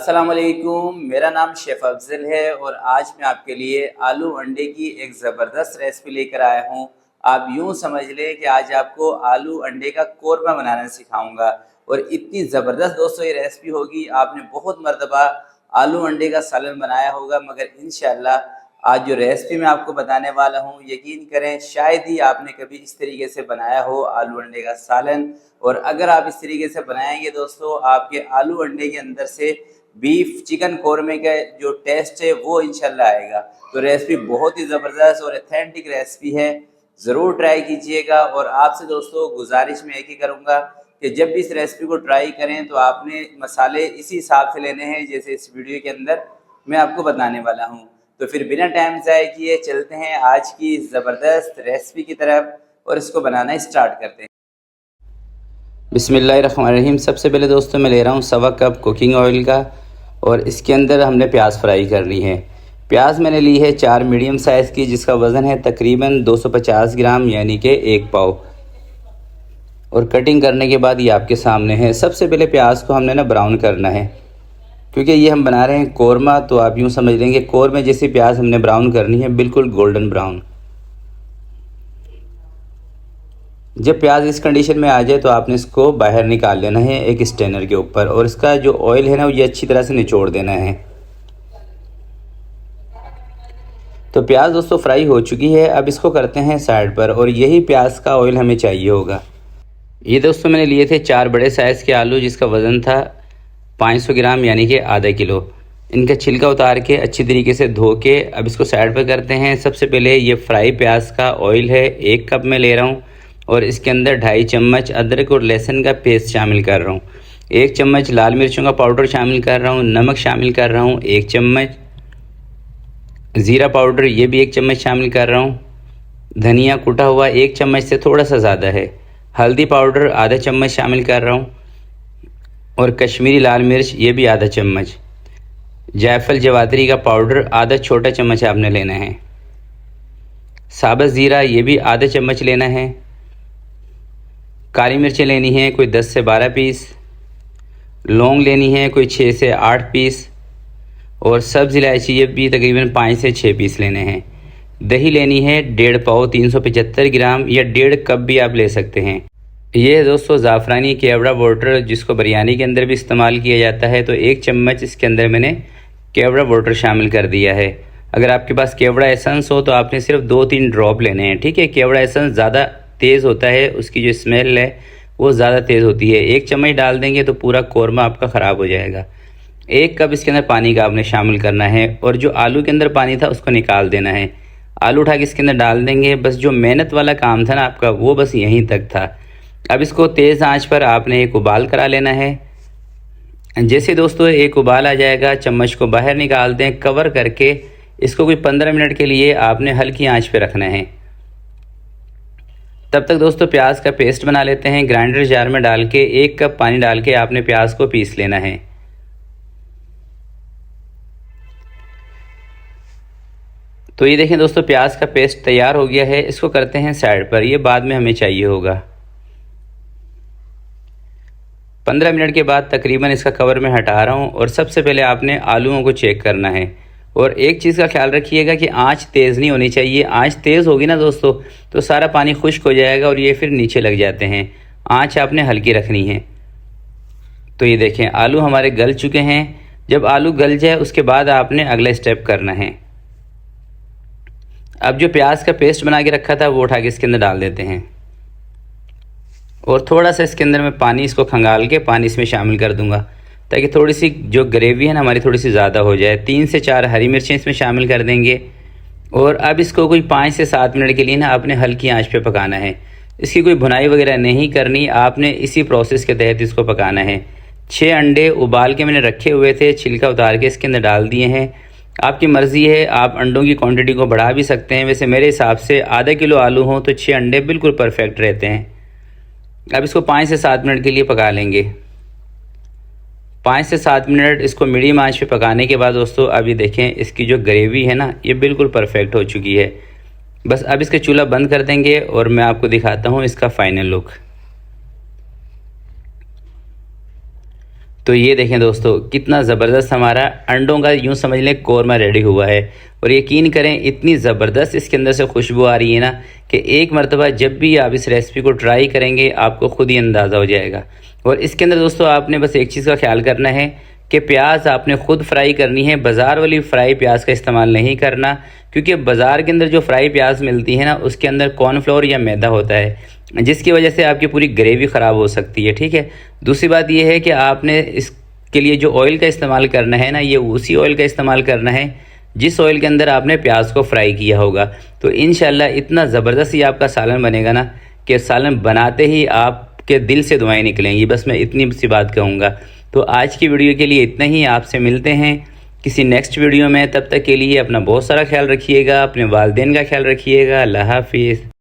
अस्सलाम वालेकुम, मेरा नाम शेफ़ अफ़ज़ल है और आज मैं आपके लिए आलू अंडे की एक ज़बरदस्त रेसिपी लेकर आया हूँ। आप यूँ समझ लें कि आज आपको आलू अंडे का कोरमा बनाना सिखाऊँगा और इतनी ज़बरदस्त दोस्तों ये रेसिपी होगी। आपने बहुत मर्तबा आलू अंडे का सालन बनाया होगा, मगर इंशाअल्लाह आज जो रेसिपी मैं आपको बताने वाला हूँ, यकीन करें शायद ही आपने कभी इस तरीके से बनाया हो आलू अंडे का सालन। और अगर आप इस तरीके से बनाएंगे दोस्तों, आपके आलू अंडे के अंदर से बीफ चिकन कोरमे का जो टेस्ट है वो इंशाल्लाह आएगा। तो रेसिपी बहुत ही ज़बरदस्त और ऑथेंटिक रेसिपी है, ज़रूर ट्राई कीजिएगा। और आपसे दोस्तों गुजारिश मैं एक ही करूँगा कि जब भी इस रेसिपी को ट्राई करें तो आपने मसाले इसी हिसाब से लेने हैं जैसे इस वीडियो के अंदर मैं आपको बताने वाला हूँ। तो फिर बिना टाइम ज़ाय किए चलते हैं आज की ज़बरदस्त रेसिपी की तरफ और इसको बनाना स्टार्ट करते हैं। बिस्मिल्लाहिर्रहमानिर्रहीम। सबसे पहले दोस्तों मैं ले रहा हूँ 1.25 कप कुकिंग ऑयल का और इसके अंदर हमने प्याज फ्राई करनी है। प्याज मैंने ली है 4 मीडियम साइज़ की, जिसका वज़न है तकरीबन 250 ग्राम यानी कि 1 पाव। और कटिंग करने के बाद ये आपके सामने है। सबसे पहले प्याज को हमने ना ब्राउन करना है, क्योंकि ये हम बना रहे हैं कोरमा, तो आप यूँ समझ लेंगे कोरमे जैसी प्याज हमने ब्राउन करनी है, बिल्कुल गोल्डन ब्राउन। जब प्याज इस कंडीशन में आ जाए तो आपने इसको बाहर निकाल लेना है एक स्ट्रेनर के ऊपर, और इसका जो ऑयल है ना ये अच्छी तरह से निचोड़ देना है। तो प्याज दोस्तों फ्राई हो चुकी है, अब इसको करते हैं साइड पर, और यही प्याज का ऑयल हमें चाहिए होगा। ये दोस्तों मैंने लिए थे 4 बड़े साइज़ के आलू, जिसका वज़न था 500 ग्राम यानी कि आधा किलो। इनका छिलका उतार के अच्छी तरीके से धो के अब इसको साइड पर करते हैं। सबसे पहले ये फ्राई प्याज का ऑयल है, 1 कप में ले रहा हूँ, और इसके अंदर 2.5 चम्मच अदरक और लहसुन का पेस्ट शामिल कर रहा हूँ। 1 चम्मच लाल मिर्चों का पाउडर शामिल कर रहा हूँ। नमक शामिल कर रहा हूँ 1 चम्मच। ज़ीरा पाउडर ये भी 1 चम्मच शामिल कर रहा हूँ। धनिया कुटा हुआ 1 चम्मच से थोड़ा सा ज़्यादा है। हल्दी पाउडर आधा चम्मच शामिल कर रहा हूँ, और कश्मीरी लाल मिर्च ये भी आधा चम्मच। जायफल जवातरी का पाउडर आधा छोटा चम्मच आपने लेना है। साबुत ज़ीरा ये भी आधा चम्मच लेना है। काली मिर्चें लेनी है कोई 10 से 12 पीस। लौंग लेनी है कोई 6 से 8 पीस, और सब्ज़ इलायची ये भी तकरीबन 5 से 6 पीस लेने हैं। दही लेनी है 1.5 पाव 375 ग्राम, या 1.5 कप भी आप ले सकते हैं। ये है दोस्तों ज़ाफ़रानी केवड़ा वाटर, जिसको बिरयानी के अंदर भी इस्तेमाल किया जाता है। तो 1 चम्मच इसके अंदर मैंने केवड़ा वाटर शामिल कर दिया है। अगर आपके पास केवड़ा एसेंस हो तो आपने सिर्फ 2-3 ड्रॉप लेने हैं, ठीक है। केवड़ा एसेंस ज़्यादा तेज़ होता है, उसकी जो स्मेल है वो ज़्यादा तेज़ होती है। 1 चम्मच डाल देंगे तो पूरा कोरमा आपका ख़राब हो जाएगा। 1 कप इसके अंदर पानी का आपने शामिल करना है, और जो आलू के अंदर पानी था उसको निकाल देना है। आलू उठा के इसके अंदर डाल देंगे। बस जो मेहनत वाला काम था ना आपका, वो बस यहीं तक था। अब इसको तेज़ आंच पर आपने एक उबाल करा लेना है। जैसे दोस्तों एक उबाल आ जाएगा, चम्मच को बाहर निकाल दें, कवर करके इसको कोई 15 मिनट के लिए आपने हल्की आंच पे रखना है। तब तक दोस्तों प्याज का पेस्ट बना लेते हैं। ग्राइंडर जार में डाल के 1 कप पानी डाल के आपने प्याज को पीस लेना है। तो ये देखें दोस्तों प्याज का पेस्ट तैयार हो गया है। इसको करते हैं साइड पर, ये बाद में हमें चाहिए होगा। 15 मिनट के बाद तकरीबन इसका कवर मैं हटा रहा हूँ, और सबसे पहले आपने आलूओं को चेक करना है। और एक चीज़ का ख्याल रखिएगा कि आंच तेज़ नहीं होनी चाहिए। आंच तेज़ होगी ना दोस्तों तो सारा पानी खुश्क हो जाएगा और ये फिर नीचे लग जाते हैं। आंच आपने हल्की रखनी है। तो ये देखें आलू हमारे गल चुके हैं। जब आलू गल जाए उसके बाद आपने अगला स्टेप करना है। अब जो प्याज का पेस्ट बना के रखा था वो उठा के इसके अंदर डाल देते हैं, और थोड़ा सा इसके अंदर मैं पानी इसको खंगाल के पानी इसमें शामिल कर दूंगा, ताकि थोड़ी सी जो ग्रेवी है ना हमारी थोड़ी सी ज़्यादा हो जाए। 3 से 4 हरी मिर्चें इसमें शामिल कर देंगे, और अब इसको कोई 5 से 7 मिनट के लिए ना आपने हल्की आंच पे पकाना है। इसकी कोई भुनाई वगैरह नहीं करनी, आपने इसी प्रोसेस के तहत इसको पकाना है। 6 अंडे उबाल के मैंने रखे हुए थे, छिलका उतार के इसके अंदर डाल दिए हैं। आपकी मर्ज़ी है, आप अंडों की क्वांटिटी को बढ़ा भी सकते हैं। वैसे मेरे हिसाब से आधा किलो आलू हों तो 6 अंडे बिल्कुल परफेक्ट रहते हैं। अब इसको 5 से 7 मिनट के लिए पका लेंगे। 5 से 7 मिनट इसको मीडियम आंच पे पकाने के बाद दोस्तों अब ये देखें इसकी जो ग्रेवी है ना ये बिल्कुल परफेक्ट हो चुकी है। बस अब इसका चूल्हा बंद कर देंगे और मैं आपको दिखाता हूँ इसका फाइनल लुक। तो ये देखें दोस्तों, कितना ज़बरदस्त हमारा अंडों का यूँ समझ लें कौरमा रेडी हुआ है। और यकीन करें इतनी ज़बरदस्त इसके अंदर से खुशबू आ रही है ना कि एक मरतबा जब भी आप इस रेसिपी को ट्राई करेंगे आपको ख़ुद ही अंदाज़ा हो जाएगा। और इसके अंदर दोस्तों आपने बस एक चीज़ का ख्याल करना है कि प्याज आपने ख़ुद फ्राई करनी है, बाज़ार वाली फ्राई प्याज का इस्तेमाल नहीं करना, क्योंकि बाज़ार के अंदर जो फ्राई प्याज मिलती है ना उसके अंदर कॉर्नफ्लोर या मैदा होता है, जिसकी वजह से आपकी पूरी ग्रेवी ख़राब हो सकती है। ठीक है। दूसरी बात यह है कि आपने इसके लिए जो ऑयल का इस्तेमाल करना है ना, ये उसी ऑयल का इस्तेमाल करना है जिस ऑयल के अंदर आपने प्याज को फ्राई किया होगा। तो इंशाल्लाह इतना ज़बरदस्त ही आपका सालन बनेगा ना कि सालन बनाते ही आपके दिल से दुआएं निकलेंगी। बस मैं इतनी सी बात कहूँगा। तो आज की वीडियो के लिए इतना ही। आपसे मिलते हैं किसी नेक्स्ट वीडियो में। तब तक के लिए अपना बहुत सारा ख्याल रखिएगा, अपने वालिदैन का ख्याल रखिएगा। अल्लाह हाफिज़।